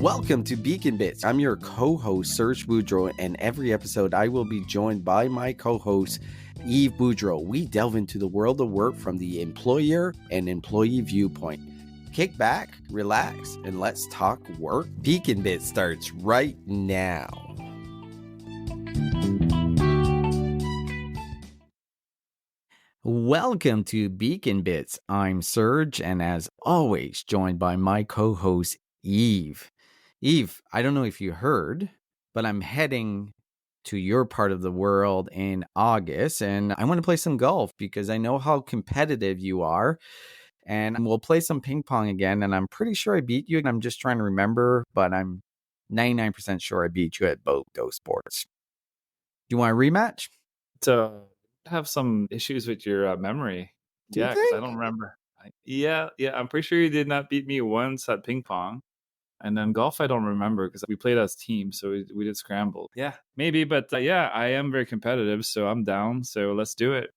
Welcome to Beacon Bits. I'm your co-host, Serge Boudreau, and every episode I will be joined by my co-host, Yves Boudreau. We delve into the world of work from the employer and employee viewpoint. Kick back, relax, and let's talk work. Beacon Bits starts right now. Welcome to Beacon Bits. I'm Serge, and as always, joined by my co-host, Yves. Yves, I don't know if you heard, but I'm heading to your part of the world in August, and I want to play some golf because I know how competitive you are, and we'll play some ping pong again, and I'm pretty sure I beat you, and I'm just trying to remember, but I'm 99% sure I beat you at both those sports. Do you want a rematch? To have some issues with your memory. Do you Because I think? don't remember. Yeah, I'm pretty sure you did not beat me once at ping pong. And then golf, I don't remember because we played as teams, so we did scramble. Yeah, maybe, but I am very competitive, so I'm down. So let's do it.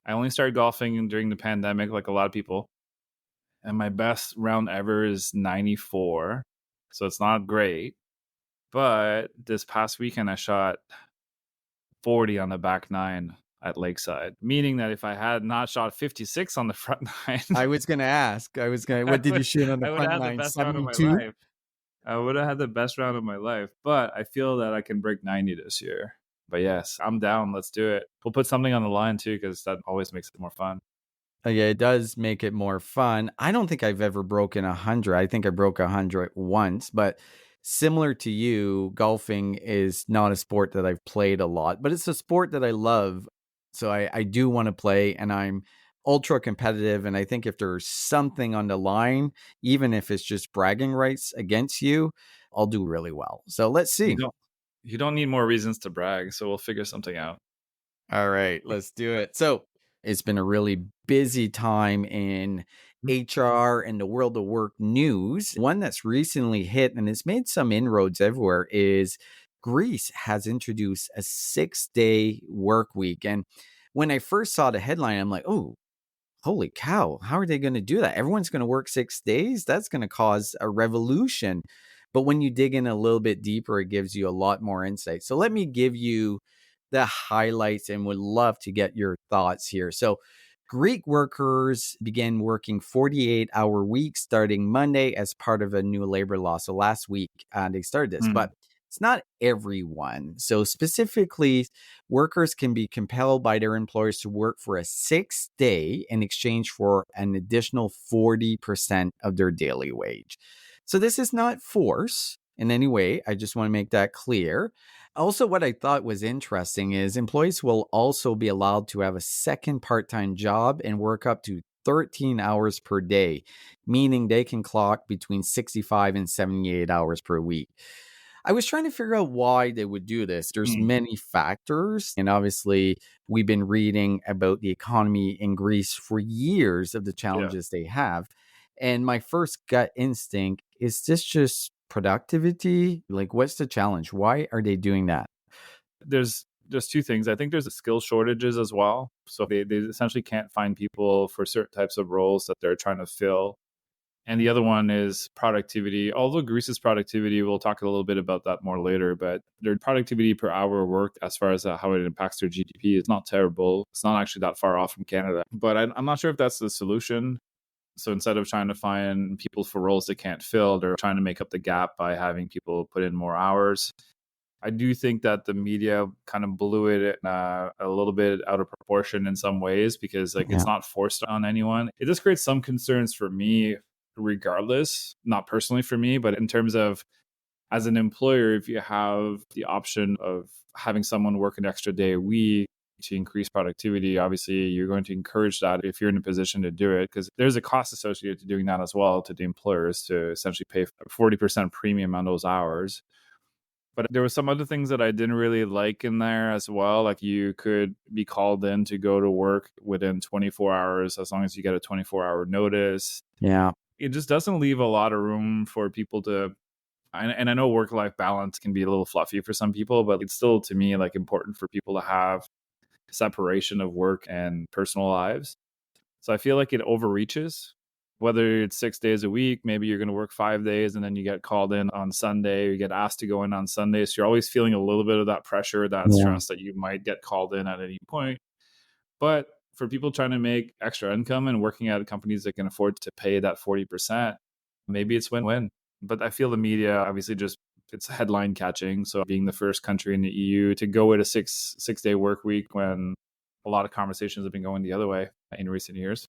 I only started golfing during the pandemic, like a lot of people, and my best round ever is 94, so it's not great. But this past weekend, I shot 40 on the back nine at Lakeside, meaning that if I had not shot 56 on the front nine, I was going to ask. What did you shoot on the I would front have had the nine? best round of my 72? life. I would have had the best round of my life, but I feel that I can break 90 this year. But yes, I'm down. Let's do it. We'll put something on the line too, because that always makes it more fun. Yeah, it does make it more fun. I don't think I've ever broken 100. I think I broke 100 once, but similar to you, golfing is not a sport that I've played a lot, but it's a sport that I love. So I do want to play, and I'm ultra competitive. And I think if there's something on the line, even if it's just bragging rights against you, I'll do really well. So let's see. You don't need more reasons to brag, so we'll figure something out. All right, let's do it. So it's been a really busy time in HR and the world of work news. One that's recently hit and it's made some inroads everywhere is Greece has introduced a 6-day work week. And when I first saw the headline, I'm like, oh, holy cow, how are they going to do that? Everyone's going to work 6 days? That's going to cause a revolution. But when you dig in a little bit deeper, it gives you a lot more insight. So let me give you the highlights and would love to get your thoughts here. So Greek workers began working 48-hour weeks starting Monday as part of a new labor law. So last week they started this, but it's not everyone. So specifically, workers can be compelled by their employers to work for a 6-day in exchange for an additional 40% of their daily wage. So this is not force in any way. I just want to make that clear. Also, what I thought was interesting is employees will also be allowed to have a second part-time job and work up to 13 hours per day, meaning they can clock between 65 and 78 hours per week. I was trying to figure out why they would do this. There's many factors. And obviously, we've been reading about the economy in Greece for years of the challenges they have. And my first gut instinct is this just productivity? Like, what's the challenge? Why are they doing that? There's two things. I think there's a skill shortages as well. So they essentially can't find people for certain types of roles that they're trying to fill. And the other one is productivity. Although Greece's productivity, we'll talk a little bit about that more later, but their productivity per hour worked as far as how it impacts their GDP is not terrible. It's not actually that far off from Canada. But I'm not sure if that's the solution. So instead of trying to find people for roles they can't fill, they're trying to make up the gap by having people put in more hours. I do think that the media kind of blew it a little bit out of proportion in some ways because it's not forced on anyone. It just creates some concerns for me regardless, not personally for me, but in terms of as an employer, if you have the option of having someone work an extra day a week to increase productivity, obviously you're going to encourage that if you're in a position to do it, because there's a cost associated to doing that as well to the employers to essentially pay 40% premium on those hours. But there were some other things that I didn't really like in there as well. Like you could be called in to go to work within 24 hours as long as you get a 24-hour notice. Yeah. It just doesn't leave a lot of room for people to, and I know work-life balance can be a little fluffy for some people, but it's still to me important for people to have separation of work and personal lives. So I feel like it overreaches whether it's 6 days a week, maybe you're going to work 5 days and then you get called in on Sunday, or you get asked to go in on Sunday. So you're always feeling a little bit of that pressure, that Yeah. stress that you might get called in at any point. But for people trying to make extra income and working at companies that can afford to pay that 40%, maybe it's win-win. But I feel the media obviously just, it's headline catching. So being the first country in the EU to go with a six day work week, when a lot of conversations have been going the other way in recent years.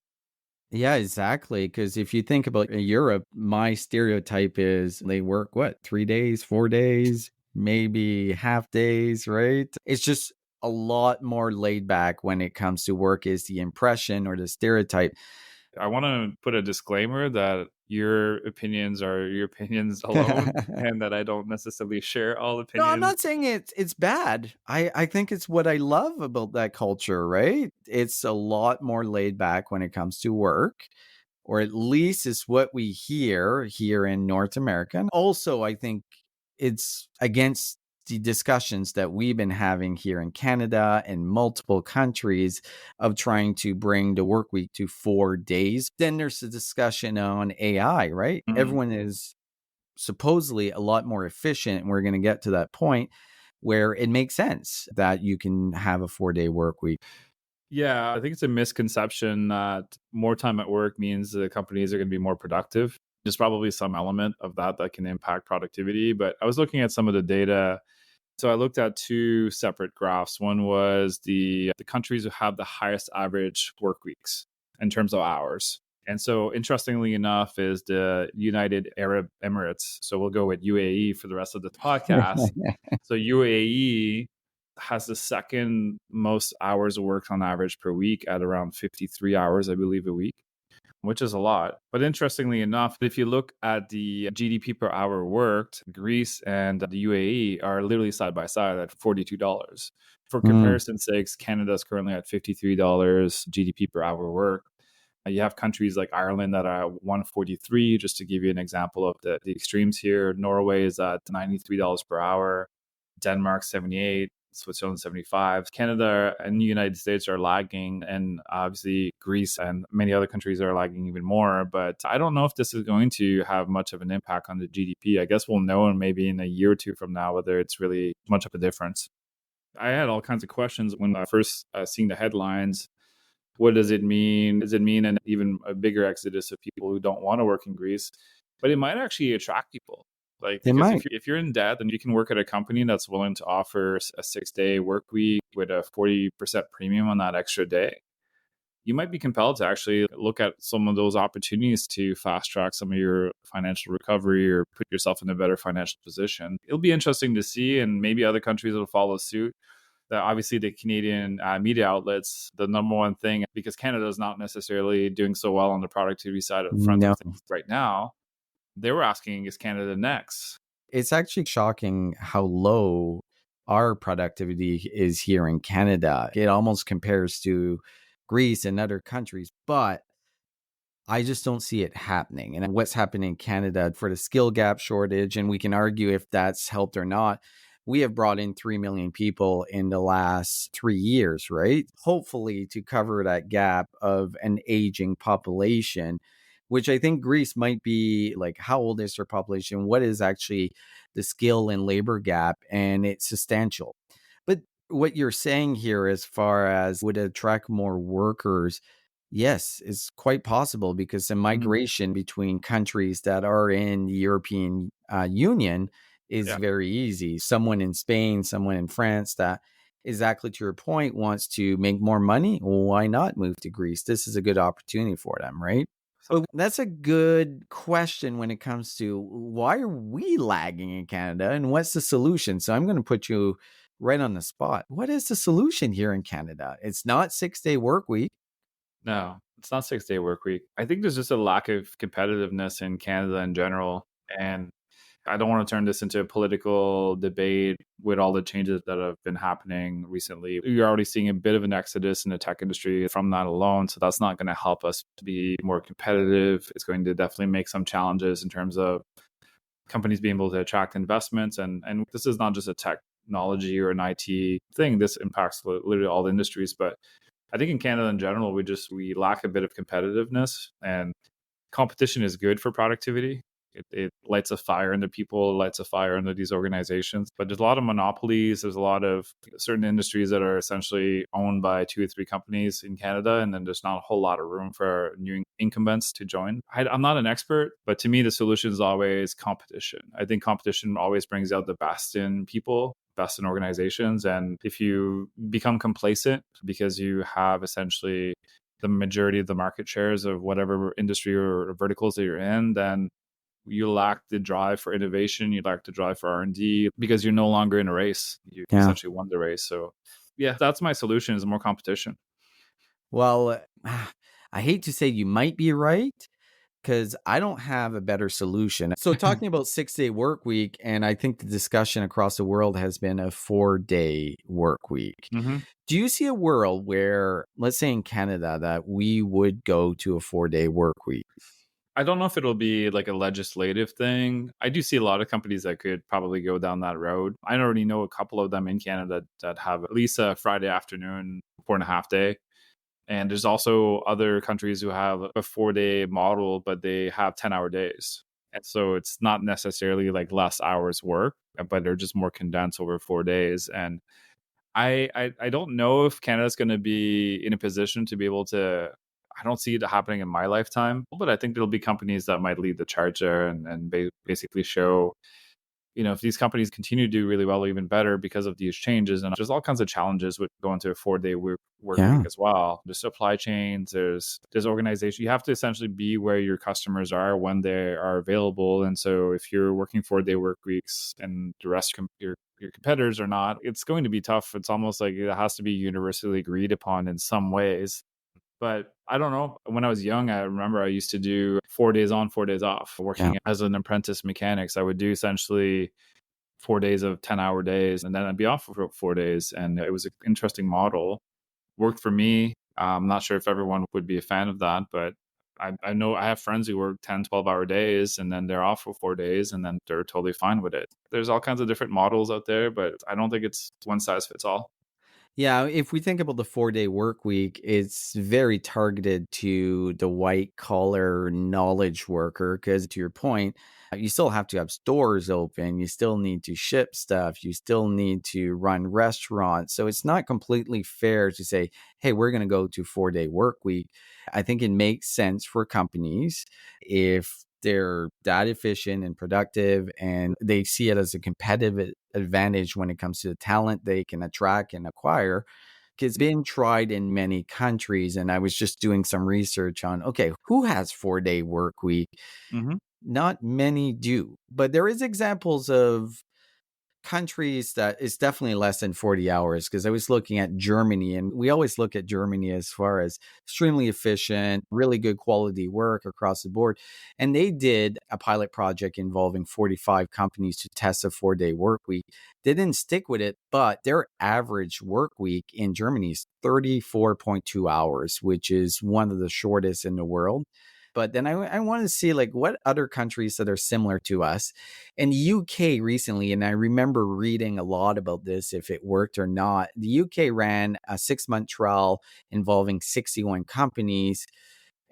Yeah, exactly. Because if you think about Europe, my stereotype is they work what, 3 days, 4 days, maybe half days, right? It's just a lot more laid back when it comes to work, is the impression or the stereotype. I want to put a disclaimer that your opinions are your opinions alone, and that I don't necessarily share all No, I'm opinions. not saying it's bad. I think it's what I love about that culture, right? It's a lot more laid back when it comes to work, or at least it's what we hear here in North America. And also, I think it's against the discussions that we've been having here in Canada and multiple countries of trying to bring the work week to 4 days. Then there's a discussion on AI, right? Mm. Everyone is supposedly a lot more efficient. And we're going to get to that point where it makes sense that you can have a 4 day work week. Yeah, I think it's a misconception that more time at work means the companies are going to be more productive. There's probably some element of that that can impact productivity. But I was looking at some of the data. So I looked at two separate graphs. One was the countries who have the highest average work weeks in terms of hours. And so interestingly enough is the United Arab Emirates. So we'll go with UAE for the rest of the podcast. So UAE has the second most hours worked on average per week at around 53 hours, I believe, a week, which is a lot. But interestingly enough, if you look at the GDP per hour worked, Greece and the UAE are literally side by side at $42. For Mm, comparison's sakes, Canada is currently at $53 GDP per hour worked. You have countries like Ireland that are at 143, just to give you an example of the extremes here. Norway is at $93 per hour, Denmark 78, Switzerland 75. Canada and the United States are lagging, and obviously Greece and many other countries are lagging even more. But I don't know if this is going to have much of an impact on the GDP. I guess we'll know maybe in a year or two from now whether it's really much of a difference. I had all kinds of questions when I first seeing the headlines. What does it mean? Does it mean an even a bigger exodus of people who don't want to work in Greece? But it might actually attract people. Like, they because might. if you're in debt and you can work at a company that's willing to offer a 6 day work week with a 40% premium on that extra day, you might be compelled to actually look at some of those opportunities to fast track some of your financial recovery or put yourself in a better financial position. It'll be interesting to see, and maybe other countries will follow suit. That obviously the Canadian media outlets, the number one thing, because Canada is not necessarily doing so well on the productivity side of front No. of things right now, they were asking, is Canada next? It's actually shocking how low our productivity is here in Canada. It almost compares to Greece and other countries, but I just don't see it happening. And what's happening in Canada for the skill gap shortage, and we can argue if that's helped or not. We have brought in 3 million people in the last 3 years, right? Hopefully to cover that gap of an aging population, which I think Greece might be like, how old is their population? What is actually the skill and labor gap? And it's substantial. But what you're saying here, as far as would attract more workers, yes, it's quite possible because the Mhm. migration between countries that are in the European Union is Yeah. very easy. Someone in Spain, someone in France that, exactly to your point, wants to make more money. Well, why not move to Greece? This is a good opportunity for them, right? So, But that's a good question when it comes to why are we lagging in Canada and what's the solution? So I'm going to put you right on the spot. What is the solution here in Canada? It's not 6 day work week. no, it's not 6 day work week. I think there's just a lack of competitiveness in Canada in general. And I don't want to turn this into a political debate with all the changes that have been happening recently. You're already seeing a bit of an exodus in the tech industry from that alone. So that's not going to help us to be more competitive. It's going to definitely make some challenges in terms of companies being able to attract investments. And this is not just a technology or an IT thing. This impacts literally all the industries. But I think in Canada in general, we lack a bit of competitiveness, and competition is good for productivity. It lights a fire under people, lights a fire under these organizations. But there's a lot of monopolies. There's a lot of certain industries that are essentially owned by 2 or 3 companies in Canada. And then there's not a whole lot of room for new incumbents to join. I'm not an expert, but to me, the solution is always competition. I think competition always brings out the best in people, best in organizations. And if you become complacent because you have essentially the majority of the market shares of whatever industry or verticals that you're in, then you lack the drive for innovation, you lack the drive for R&D because you're no longer in a race. You Yeah. essentially won the race. So yeah, that's my solution, is more competition. Well, I hate to say you might be right because I don't have a better solution. So, talking about 6-day work week, and I think the discussion across the world has been a 4-day work week. Hmm. Do you see a world where, let's say in Canada, that we would go to a 4-day work week? I don't know if it'll be like a legislative thing. I do see a lot of companies that could probably go down that road. I already know a couple of them in Canada that have at least a Friday afternoon, 4.5 day. And there's also other countries who have a 4-day model, but they have 10-hour days. And so it's not necessarily like less hours work, but they're just more condensed over 4 days. And I don't know if Canada's going to be in a position to be able to. I don't see it happening in my lifetime, but I think there'll be companies that might lead the charge there and basically show, if these companies continue to do really well, even better because of these changes. And there's all kinds of challenges with going to a 4-day work week Yeah. as well. There's supply chains, there's organization. You have to essentially be where your customers are when they are available. And so if you're working 4-day work weeks and the rest of your competitors are not, it's going to be tough. It's almost like it has to be universally agreed upon in some ways. But I don't know. When I was young, I remember I used to do 4 days on, 4 days off. Yeah. Working as an apprentice mechanic, so I would do essentially 4 days of 10-hour days, and then I'd be off for 4 days. And it was an interesting model. Worked for me. I'm not sure if everyone would be a fan of that, but I know I have friends who work 10, 12-hour days and then they're off for 4 days and then they're totally fine with it. There's all kinds of different models out there, but I don't think it's one size fits all. Yeah, if we think about the 4-day work week, it's very targeted to the white collar knowledge worker. Because to your point, you still have to have stores open. You still need to ship stuff. You still need to run restaurants. So it's not completely fair to say, hey, we're going to go to 4-day work week. I think it makes sense for companies if they're that efficient and productive and they see it as a competitive advantage when it comes to the talent they can attract and acquire. It's been tried in many countries. And I was just doing some research on, okay, who has 4-day work week? Hmm. Not many do, but there is examples of countries that is definitely less than 40 hours, because I was looking at Germany, and we always look at Germany as far as extremely efficient, really good quality work across the board. And they did a pilot project involving 45 companies to test a 4-day work week. They didn't stick with it, but their average work week in Germany is 34.2 hours, which is one of the shortest in the world. But then I want to see like what other countries that are similar to us. In the UK recently, and I remember reading a lot about this, if it worked or not. The UK ran a 6-month trial involving 61 companies,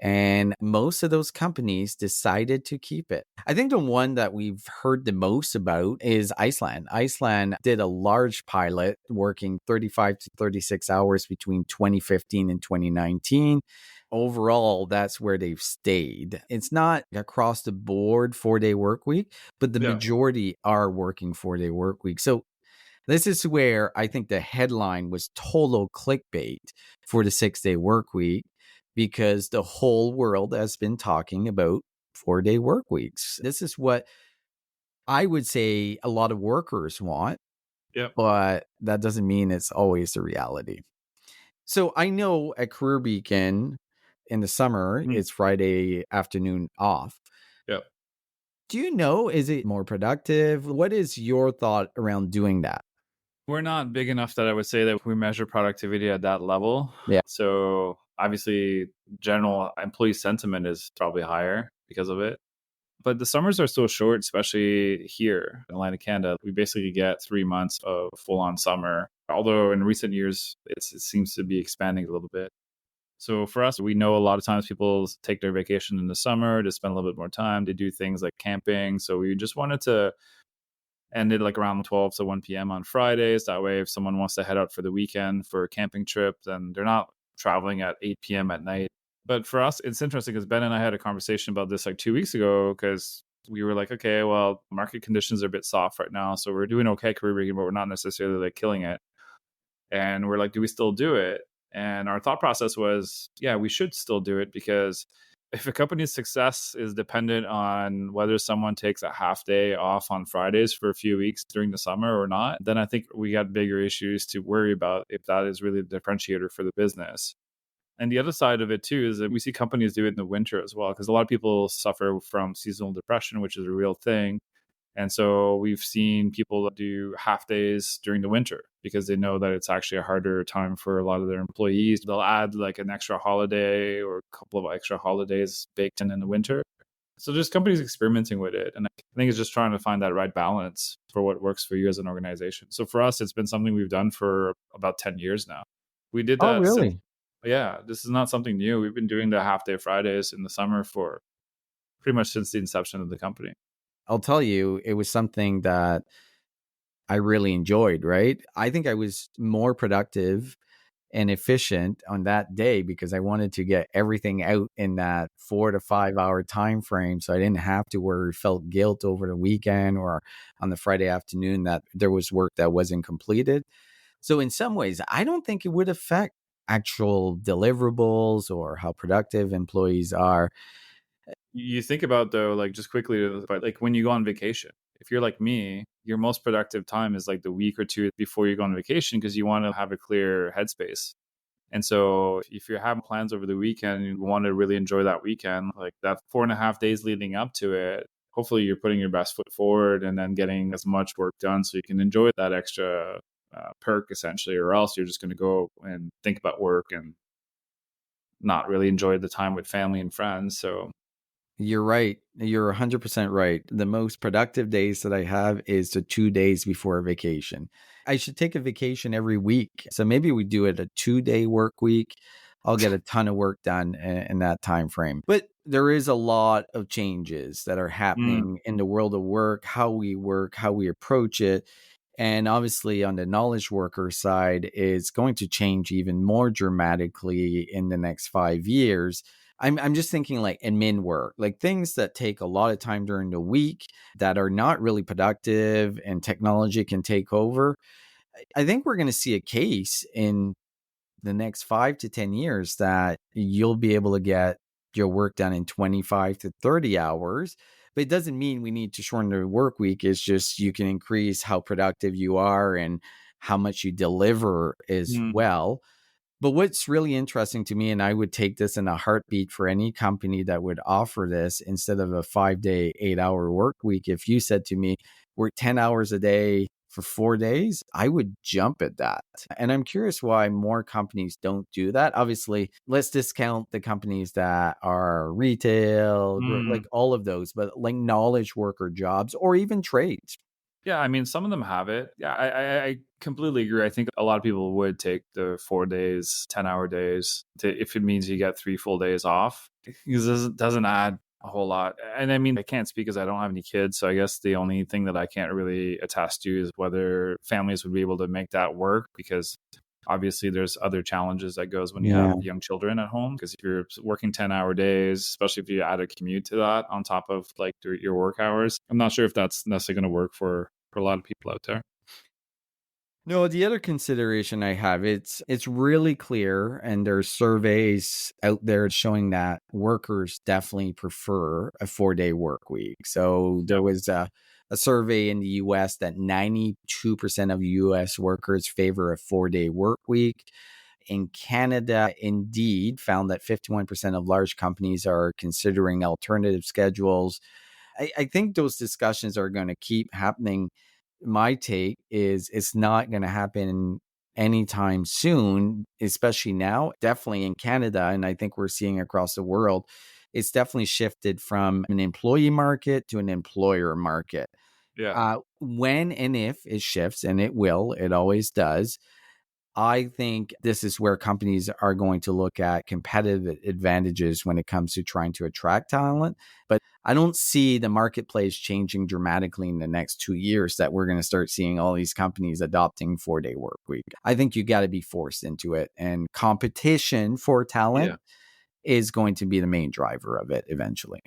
and most of those companies decided to keep it. I think the one that we've heard the most about is Iceland. Iceland did a large pilot working 35 to 36 hours between 2015 and 2019. Overall, that's where they've stayed. It's not across the board 4-day work week, but the Yeah. majority are working 4-day work week. So this is where I think the headline was total clickbait for the 6-day work week, because the whole world has been talking about 4-day work weeks. This is what I would say a lot of workers want, Yep. but that doesn't mean it's always the reality. So I know at Career Beacon in the summer, Mhm. it's Friday afternoon off. Yep. Do you know, is it more productive? What is your thought around doing that? We're not big enough that I would say that we measure productivity at that level. Yeah. So obviously, general employee sentiment is probably higher because of it. But the summers are so short, especially here in Atlantic Canada. We basically get 3 months of full on summer. Although in recent years, it seems to be expanding a little bit. So for us, we know a lot of times people take their vacation in the summer to spend a little bit more time. They do things like camping. So we just wanted to end it like around 12 to 1 p.m. on Fridays. That way, if someone wants to head out for the weekend for a camping trip, then they're not traveling at 8 p.m. at night. But for us, it's interesting because Ben and I had a conversation about this like 2 weeks ago because we were like, okay, well, market conditions are a bit soft right now. So we're doing okay career breaking, but we're not necessarily like killing it. And we're like, do we still do it? And our thought process was, yeah, we should still do it because if a company's success is dependent on whether someone takes a half day off on Fridays for a few weeks during the summer or not, then I think we got bigger issues to worry about if that is really the differentiator for the business. And the other side of it too is that we see companies do it in the winter as well, because a lot of people suffer from seasonal depression, which is a real thing. And so we've seen people do half days during the winter because they know that it's actually a harder time for a lot of their employees. They'll add like an extra holiday or a couple of extra holidays baked in the winter. So there's companies experimenting with it. And I think it's just trying to find that right balance for what works for you as an organization. So for us, it's been something we've done for about 10 years now. We did Oh, that since, really? yeah, this is not something new. We've been doing the half day Fridays in the summer for pretty much since the inception of the company. I'll tell you, it was something that I really enjoyed, right? I think I was more productive and efficient on that day because I wanted to get everything out in that 4 to 5 hour time frame. So I didn't have to worry, felt guilt over the weekend or on the Friday afternoon that there was work that wasn't completed. So in some ways, I don't think it would affect actual deliverables or how productive employees are. You think about though, like just quickly, but like when you go on vacation, if you're like me, your most productive time is like the week or two before you go on vacation because you want to have a clear headspace. And so if you have plans over the weekend and you want to really enjoy that weekend, like that 4.5 days leading up to it, hopefully you're putting your best foot forward and then getting as much work done so you can enjoy that extra perk essentially, or else you're just going to go and think about work and not really enjoy the time with family and friends. So You're right. You're 100% right. The most productive days that I have is the 2 days before a vacation. I should take a vacation every week. So maybe we do it a 2 day work week. I'll get a ton of work done in that time frame. But there is a lot of changes that are mm, happening in the world of work, how we approach it. And obviously, on the knowledge worker side, it's going to change even more dramatically in the next 5 years. I'm just thinking like admin work, like things that take a lot of time during the week that are not really productive and technology can take over. I think we're going to see a case in the next 5 to 10 years that you'll be able to get your work done in 25 to 30 hours. But it doesn't mean we need to shorten the work week. It's just you can increase how productive you are and how much you deliver as mm, well. But what's really interesting to me, and I would take this in a heartbeat for any company that would offer this instead of a 5 day, 8 hour work week. If you said to me, work 10 hours a day for 4 days, I would jump at that. And I'm curious why more companies don't do that. Obviously, let's discount the companies that are retail, mm. like all of those, but like knowledge worker jobs or even trades. Yeah, I mean, some of them have it. Yeah, I completely agree. I think a lot of people would take the 4 days, 10-hour days if it means you get 3 full days off because it doesn't add a whole lot. And I mean, I can't speak because I don't have any kids. So I guess the only thing that I can't really attest to is whether families would be able to make that work because obviously there's other challenges that goes when you have Yeah. young children at home because if you're working 10-hour days, especially if you add a commute to that on top of like your work hours, I'm not sure if that's necessarily going to work for a lot of people out there. No, the other consideration I have, it's really clear and there's surveys out there showing that workers definitely prefer a 4 day work week. So there Yep. was a survey in the US that 92% of US workers favor a 4 day work week. In Canada, Indeed found that 51% of large companies are considering alternative schedules. I think those discussions are going to keep happening. My take is it's not going to happen anytime soon, especially now, definitely in Canada. And I think we're seeing across the world, it's definitely shifted from an employee market to an employer market. Yeah. When and if it shifts, and it will, it always does, I think this is where companies are going to look at competitive advantages when it comes to trying to attract talent. But I don't see the marketplace changing dramatically in the next 2 years that we're going to start seeing all these companies adopting 4-day work week. I think you got to be forced into it, and competition for talent Yeah, is going to be the main driver of it eventually.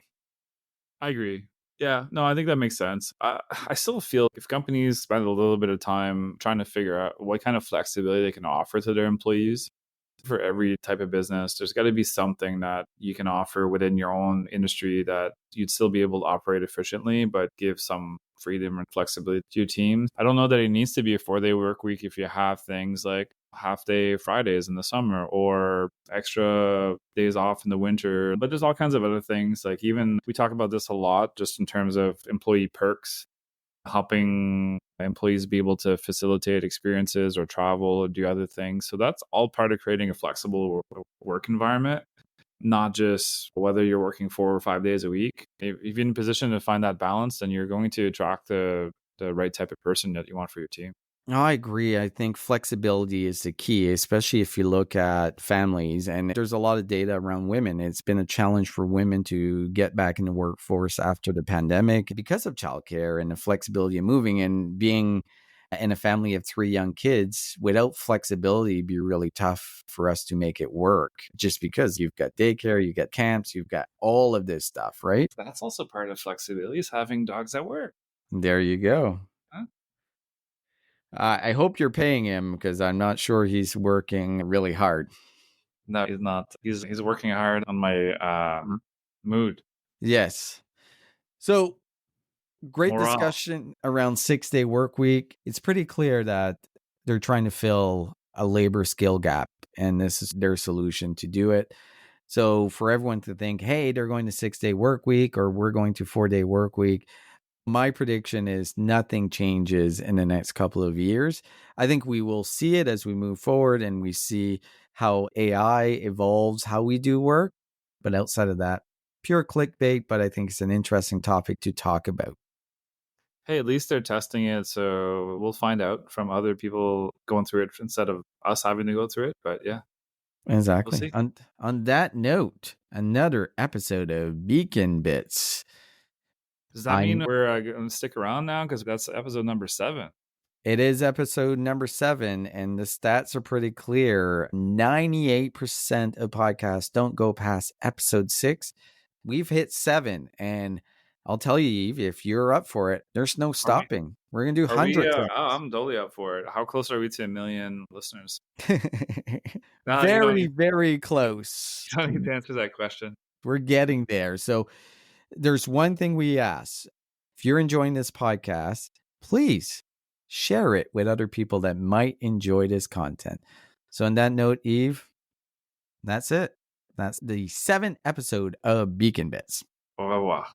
I agree. Yeah, no, I think that makes sense. I still feel if companies spend a little bit of time trying to figure out what kind of flexibility they can offer to their employees, for every type of business, there's got to be something that you can offer within your own industry that you'd still be able to operate efficiently, but give some freedom and flexibility to your team. I don't know that it needs to be a 4-day work week if you have things like half day Fridays in the summer or extra days off in the winter. But there's all kinds of other things. Like, even we talk about this a lot just in terms of employee perks, helping employees be able to facilitate experiences or travel or do other things. So that's all part of creating a flexible work environment, not just whether you're working 4 or 5 days a week. If you're in a position to find that balance, then you're going to attract the right type of person that you want for your team. No, I agree. I think flexibility is the key, especially if you look at families. And there's a lot of data around women. It's been a challenge for women to get back in the workforce after the pandemic because of childcare and the flexibility of moving and being in a family of 3 young kids. Without flexibility, it'd be really tough for us to make it work just because you've got daycare, you've got camps, you've got all of this stuff, right? That's also part of flexibility, is having dogs at work. There you go. Huh? I hope you're paying him because I'm not sure he's working really hard. No, he's not. He's working hard on my mood. Yes. So great Morale. discussion around 6-day work week. It's pretty clear that they're trying to fill a labor skill gap, and this is their solution to do it. So for everyone to think, hey, they're going to 6-day work week or we're going to 4-day work week, my prediction is nothing changes in the next couple of years. I think we will see it as we move forward and we see how AI evolves how we do work. But outside of that, pure clickbait, but I think it's an interesting topic to talk about. Hey, at least they're testing it, so we'll find out from other people going through it instead of us having to go through it. But yeah, we'll Exactly. see. On that note, another episode of Beacon Bits. Does that I mean we're going to stick around now? Because that's episode number 7. It is episode number 7, and the stats are pretty clear. 98% of podcasts don't go past episode 6. We've hit 7, and I'll tell you, Eve, if you're up for it, there's no Are we? stopping. We're going to do Are we? hundreds Oh, of I'm totally up for it. How close are we to 1 million listeners? No, very, very close. you don't need to answer that question. We're getting there. So there's one thing we ask. If you're enjoying this podcast, please share it with other people that might enjoy this content. So, on that note, Eve, that's it. That's the 7th episode of Beacon Bits. Au revoir.